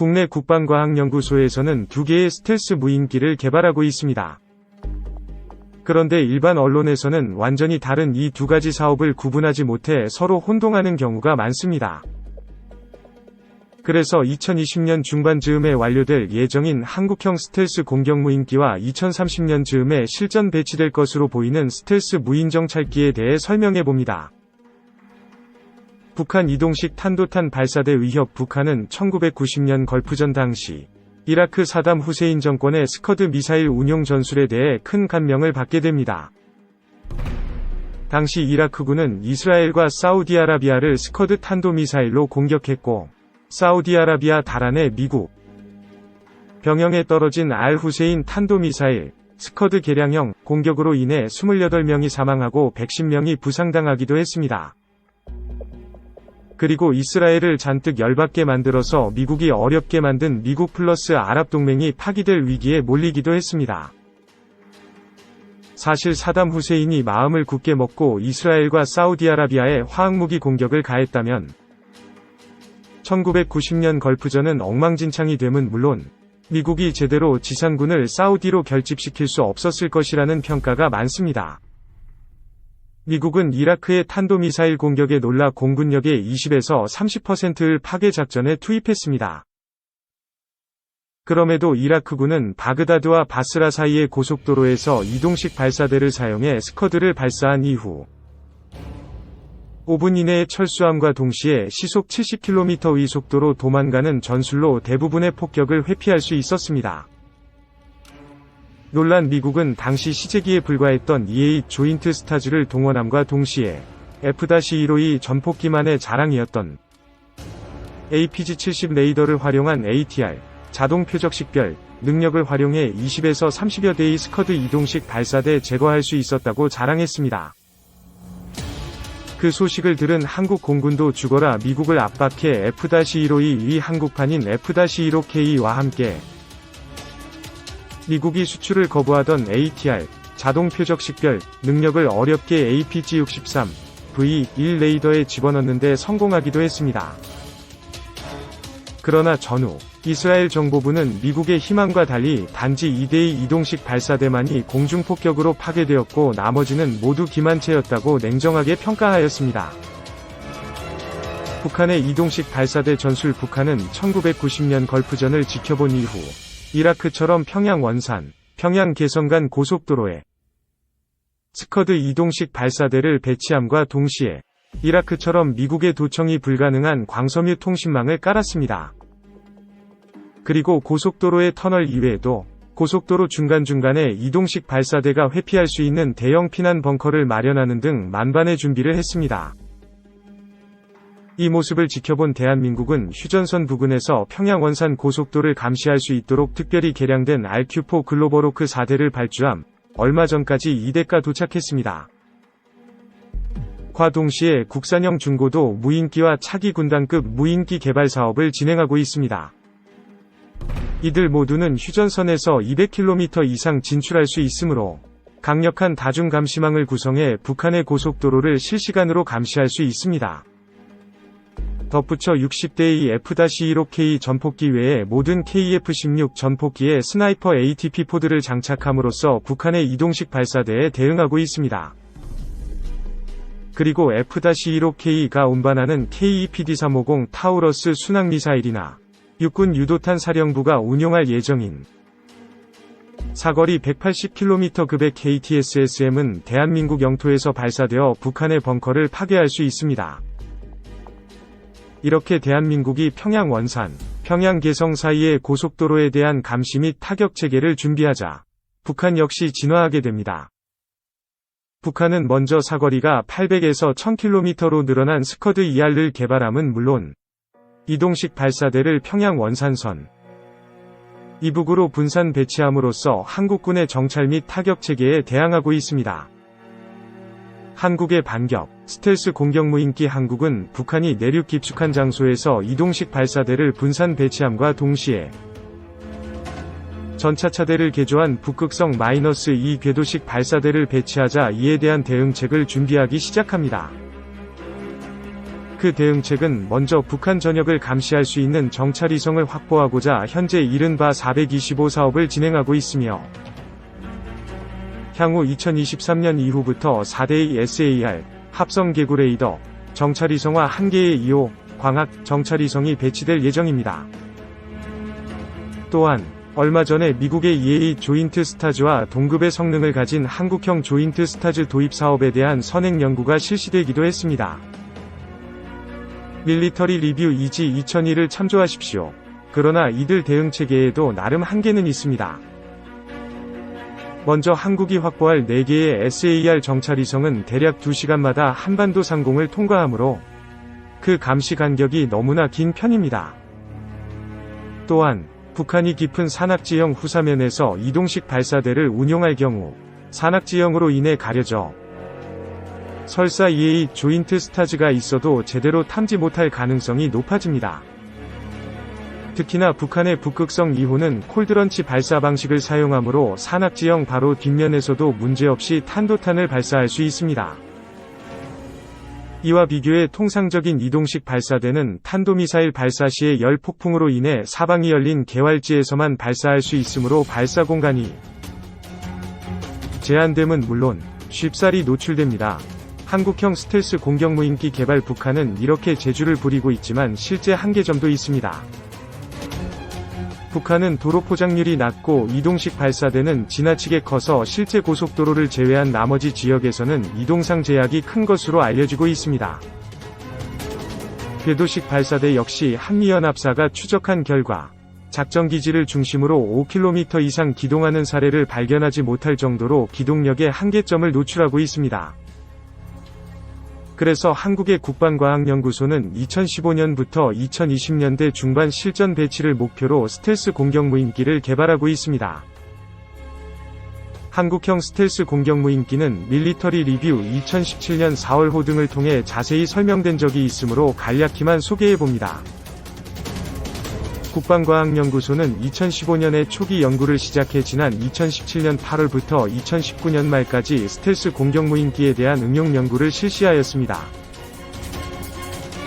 국내 국방과학연구소에서는 2개의 스텔스 무인기를 개발하고 있습니다. 그런데 일반 언론에서는 완전히 다른 이 2가지 사업을 구분하지 못해 서로 혼동하는 경우가 많습니다. 그래서 2020년 중반즈음에 완료될 예정인 한국형 스텔스 공격무인기와 2030년 즈음에 실전 배치될 것으로 보이는 스텔스 무인정찰기에 대해 설명해봅니다. 북한 이동식 탄도탄 발사대 위협. 북한은 1990년 걸프전 당시 이라크 사담 후세인 정권의 스커드 미사일 운용 전술에 대해 큰 감명을 받게 됩니다. 당시 이라크군은 이스라엘과 사우디아라비아를 스커드 탄도미사일로 공격했고, 사우디아라비아 다란의 미국 병영에 떨어진 알 후세인 탄도미사일, 스커드 개량형 공격으로 인해 28명이 사망하고 110명이 부상당하기도 했습니다. 그리고 이스라엘을 잔뜩 열받게 만들어서 미국이 어렵게 만든 미국 플러스 아랍 동맹이 파기될 위기에 몰리기도 했습니다. 사실 사담 후세인이 마음을 굳게 먹고 이스라엘과 사우디아라비아에 화학무기 공격을 가했다면 1990년 걸프전은 엉망진창이 됨은 물론 미국이 제대로 지상군을 사우디로 결집시킬 수 없었을 것이라는 평가가 많습니다. 미국은 이라크의 탄도미사일 공격에 놀라 공군력의 20에서 30%를 파괴작전에 투입했습니다. 그럼에도 이라크군은 바그다드와 바스라 사이의 고속도로에서 이동식 발사대를 사용해 스커드를 발사한 이후 5분 이내에 철수함과 동시에 시속 70km의 속도로 도망가는 전술로 대부분의 폭격을 회피할 수 있었습니다. 놀란 미국은 당시 시제기에 불과했던 E-8 조인트 스타즈를 동원함과 동시에 F-15의 전폭기만의 자랑이었던 APG-70 레이더를 활용한 ATR, 자동 표적식별, 능력을 활용해 20에서 30여 대의 스커드 이동식 발사대 제거할 수 있었다고 자랑했습니다. 그 소식을 들은 한국 공군도 죽어라 미국을 압박해 F-15의 위 한국판인 F-15K와 함께 미국이 수출을 거부하던 ATR, 자동 표적식별, 능력을 어렵게 APG-63, V1 레이더에 집어넣는데 성공하기도 했습니다. 그러나 전후 이스라엘 정보부는 미국의 희망과 달리 단지 2대의 이동식 발사대만이 공중폭격으로 파괴되었고 나머지는 모두 기만체였다고 냉정하게 평가하였습니다. 북한의 이동식 발사대 전술. 북한은 1990년 걸프전을 지켜본 이후 이라크처럼 평양 원산, 평양 개성 간 고속도로에 스커드 이동식 발사대를 배치함과 동시에 이라크처럼 미국의 도청이 불가능한 광섬유 통신망을 깔았습니다. 그리고 고속도로의 터널 이외에도 고속도로 중간중간에 이동식 발사대가 회피할 수 있는 대형 피난 벙커를 마련하는 등 만반의 준비를 했습니다. 이 모습을 지켜본 대한민국은 휴전선 부근에서 평양 원산 고속도로를 감시할 수 있도록 특별히 개량된 RQ-4 글로버로크 4대를 발주함, 얼마 전까지 2대가 도착했습니다. 과 동시에 국산형 중고도 무인기와 차기 군단급 무인기 개발 사업을 진행하고 있습니다. 이들 모두는 휴전선에서 200km 이상 진출할 수 있으므로 강력한 다중 감시망을 구성해 북한의 고속도로를 실시간으로 감시할 수 있습니다. 덧붙여 60대의 F-15K 전폭기 외에 모든 KF-16 전폭기에 스나이퍼 ATP-4를 장착함으로써 북한의 이동식 발사대에 대응하고 있습니다. 그리고 F-15K가 운반하는 KEPD-350 타우러스 순항미사일이나 육군 유도탄 사령부가 운용할 예정인 사거리 180km급의 KTSSM은 대한민국 영토에서 발사되어 북한의 벙커를 파괴할 수 있습니다. 이렇게 대한민국이 평양 원산, 평양 개성 사이의 고속도로에 대한 감시 및 타격 체계를 준비하자 북한 역시 진화하게 됩니다. 북한은 먼저 사거리가 800에서 1000km로 늘어난 스커드 ER를 개발함은 물론 이동식 발사대를 평양 원산선 이북으로 분산 배치함으로써 한국군의 정찰 및 타격 체계에 대항하고 있습니다. 한국의 반격, 스텔스 공격무인기. 한국은 북한이 내륙 깊숙한 장소에서 이동식 발사대를 분산 배치함과 동시에 전차차대를 개조한 북극성 -2 궤도식 발사대를 배치하자 이에 대한 대응책을 준비하기 시작합니다. 그 대응책은 먼저 북한 전역을 감시할 수 있는 정찰위성을 확보하고자 현재 이른바 425 사업을 진행하고 있으며, 향후 2023년 이후부터 4대의 SAR, 합성 개구 레이더, 정찰위성과 1개의 2호, 광학, 정찰위성이 배치될 예정입니다. 또한, 얼마 전에 미국의 EA 조인트 스타즈와 동급의 성능을 가진 한국형 조인트 스타즈 도입 사업에 대한 선행 연구가 실시되기도 했습니다. 밀리터리 리뷰 이지 2001을 참조하십시오. 그러나 이들 대응체계에도 나름 한계는 있습니다. 먼저 한국이 확보할 4개의 SAR 정찰위성은 대략 2시간마다 한반도 상공을 통과하므로 그 감시 간격이 너무나 긴 편입니다. 또한 북한이 깊은 산악지형 후사면에서 이동식 발사대를 운용할 경우 산악지형으로 인해 가려져 설사 EA 조인트 스타즈가 있어도 제대로 탐지 못할 가능성이 높아집니다. 특히나 북한의 북극성 2호는 콜드런치 발사 방식을 사용하므로 산악지형 바로 뒷면에서도 문제없이 탄도탄을 발사할 수 있습니다. 이와 비교해 통상적인 이동식 발사대는 탄도미사일 발사 시의 열 폭풍으로 인해 사방이 열린 개활지에서만 발사할 수 있으므로 발사 공간이 제한됨은 물론 쉽사리 노출됩니다. 한국형 스텔스 공격무인기 개발 북한은 이렇게 재주를 부리고 있지만 실제 한계점도 있습니다. 북한은 도로 포장률이 낮고 이동식 발사대는 지나치게 커서 실제 고속도로를 제외한 나머지 지역에서는 이동상 제약이 큰 것으로 알려지고 있습니다. 궤도식 발사대 역시 한미연합사가 추적한 결과 작전기지를 중심으로 5km 이상 기동하는 사례를 발견하지 못할 정도로 기동력의 한계점을 노출하고 있습니다. 그래서 한국의 국방과학연구소는 2015년부터 2020년대 중반 실전 배치를 목표로 스텔스 공격무인기를 개발하고 있습니다. 한국형 스텔스 공격무인기는 밀리터리 리뷰 2017년 4월호 등을 통해 자세히 설명된 적이 있으므로 간략히만 소개해봅니다. 국방과학연구소는 2015년에 초기 연구를 시작해 지난 2017년 8월부터 2019년 말까지 스텔스 공격무인기에 대한 응용 연구를 실시하였습니다.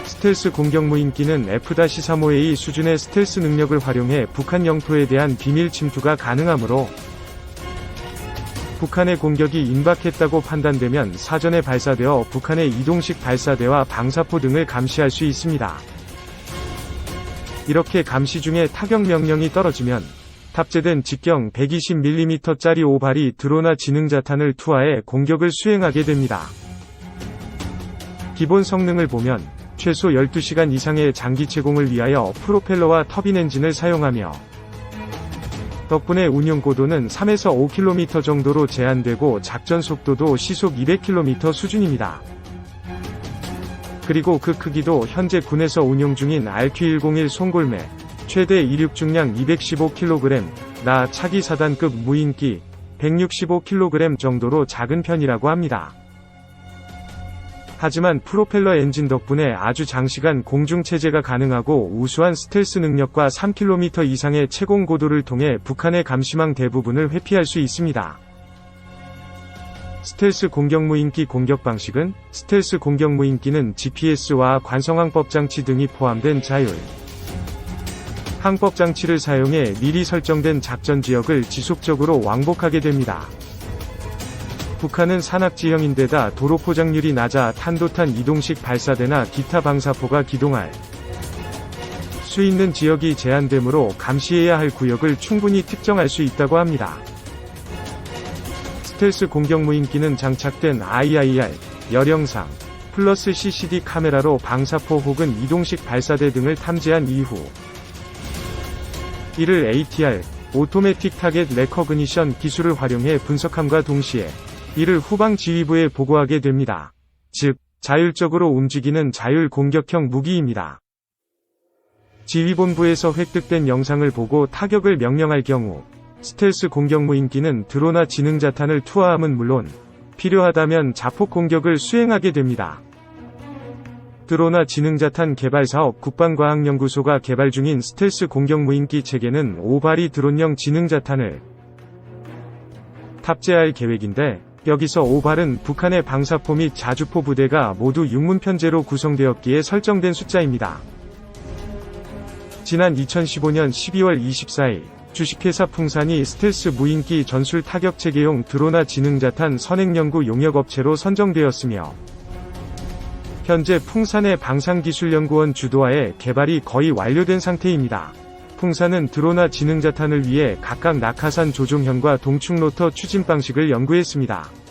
스텔스 공격무인기는 F-35A 수준의 스텔스 능력을 활용해 북한 영토에 대한 비밀 침투가 가능하므로 북한의 공격이 임박했다고 판단되면 사전에 발사되어 북한의 이동식 발사대와 방사포 등을 감시할 수 있습니다. 이렇게 감시 중에 타격 명령이 떨어지면 탑재된 직경 120mm짜리 5발이 드로나 지능자탄을 투하해 공격을 수행하게 됩니다. 기본 성능을 보면 최소 12시간 이상의 장기 채공을 위하여 프로펠러와 터빈 엔진을 사용하며 덕분에 운용 고도는 3에서 5km 정도로 제한되고 작전 속도도 시속 200km 수준입니다. 그리고 그 크기도 현재 군에서 운용 중인 RQ-101 송골매, 최대 이륙 중량 215kg, 나 차기 사단급 무인기 165kg 정도로 작은 편이라고 합니다. 하지만 프로펠러 엔진 덕분에 아주 장시간 공중체제가 가능하고 우수한 스텔스 능력과 3km 이상의 채공 고도를 통해 북한의 감시망 대부분을 회피할 수 있습니다. 스텔스 공격무인기 공격 방식은 스텔스 공격무인기는 GPS와 관성항법장치 등이 포함된 자율 항법장치를 사용해 미리 설정된 작전지역을 지속적으로 왕복하게 됩니다. 북한은 산악지형인데다 도로 포장률이 낮아 탄도탄 이동식 발사대나 기타 방사포가 기동할 수 있는 지역이 제한되므로 감시해야 할 구역을 충분히 특정할 수 있다고 합니다. 스텔스 공격무인기는 장착된 IIR, 열영상, 플러스 CCD 카메라로 방사포 혹은 이동식 발사대 등을 탐지한 이후 이를 ATR, 오토매틱 타겟 레커그니션 기술을 활용해 분석함과 동시에 이를 후방 지휘부에 보고하게 됩니다. 즉, 자율적으로 움직이는 자율 공격형 무기입니다. 지휘본부에서 획득된 영상을 보고 타격을 명령할 경우 스텔스 공격무인기는 드로나 지능자탄을 투하함은 물론 필요하다면 자폭 공격을 수행하게 됩니다. 드로나 지능자탄 개발사업 국방과학연구소가 개발 중인 스텔스 공격무인기 체계는 5발이 드론형 지능자탄을 탑재할 계획인데 여기서 5발은 북한의 방사포 및 자주포 부대가 모두 육문편제로 구성되었기에 설정된 숫자입니다. 지난 2015년 12월 24일 주식회사 풍산이 스텔스 무인기 전술 타격체계용 드로나 지능자탄 선행연구 용역업체로 선정되었으며 현재 풍산의 방산기술연구원 주도하에 개발이 거의 완료된 상태입니다. 풍산은 드로나 지능자탄을 위해 각각 낙하산 조종형과 동축 로터 추진 방식을 연구했습니다.